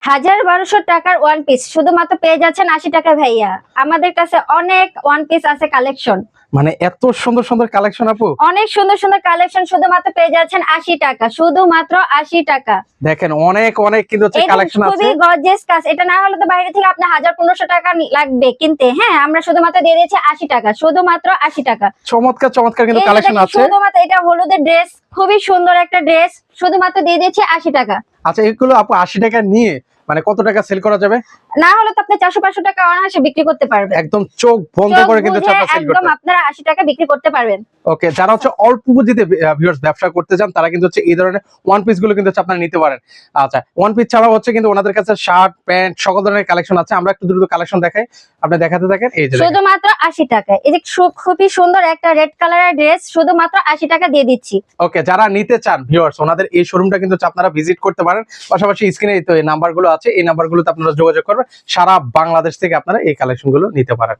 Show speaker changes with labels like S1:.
S1: 1200 টাকার one piece শুধুমাত্র পেয়ে যাচ্ছেন 80 টাকা ভাইয়া। আমাদের কাছে অনেক ওয়ান পিস আছে কালেকশন,
S2: মানে এত সুন্দর সুন্দর কালেকশন আপু,
S1: অনেক সুন্দর সুন্দর কালেকশন শুধুমাত্র পেয়ে যাচ্ছেন 80 টাকা, শুধুমাত্র 80 টাকা।
S2: দেখেন অনেক অনেক কিন্তু হচ্ছে
S1: এটা
S2: কালেকশন আছে।
S1: খুবই গর্জিয়াস কাজ, এটা না হলে তো বাইরে থেকে আপনার 1500 টাকা লাগবে কিনতে। হ্যাঁ, আমরা শুধুমাত্র দিয়ে দিয়েছি 80 টাকা, শুধুমাত্র 80 টাকা।
S2: চমৎকার চমৎকার কিন্তু
S1: এই যে
S2: কালেকশন
S1: দেখেন,
S2: আছে।
S1: শুধুমাত্র এটা হলুদের ড্রেস, খুবই সুন্দর একটা ড্রেস, শুধুমাত্র দিয়ে দিয়েছি 80 টাকা।
S2: আচ্ছা, এগুলো আপু 80 টাকা নিয়ে মানে কত টাকা সেল করা যাবে?
S1: না হলে তো আপনি 400-500 টাকা অনায়াসে বিক্রি করতে পারবেন।
S2: একদম চোখ বন্ধ
S1: চোখ
S2: করে কিন্তু
S1: বুজে
S2: আপনারা সেল
S1: একদম
S2: করতে।
S1: আপনারা 80 টাকা বিক্রি করতে পারবেন।
S2: ওকে, যারা হচ্ছে অল্প পুঁজিতে ভিউয়ার্স ব্যবসা করতে চান তারা কিন্তু হচ্ছে এই ধরনের ওয়ান পিস গুলো কিন্তু হচ্ছে আপনারা নিতে পারেন। আচ্ছা, ওয়ান পিস ছাড়াও হচ্ছে কিন্তু ওনাদের কাছে শার্ট প্যান্ট সকল ধরনের কালেকশন আছে। আমরা একটু দ্রুত কালেকশন দেখাই, আপনি দেখাতে থাকেন। এই যে দেখেন।
S1: শুধুমাত্র 80 টাকা। এই যে খুবই সুন্দর একটা রেড কালারের ড্রেস, শুধুমাত্র 80 টাকা দিয়ে দিচ্ছি।
S2: ওকে, যারা নিতে চান ভিউয়ার্স ওনাদের এই শোরুমটা কিন্তু হচ্ছে আপনারা ভিজিট করতে পারেন। পাশাপাশি স্ক্রিনে তো এই নাম্বারগুলো আছে, এই নাম্বারগুলোতে আপনারা যোগাযোগ করবেন। সারা বাংলাদেশ থেকে আপনারা এই কালেকশনগুলো নিতে পারেন।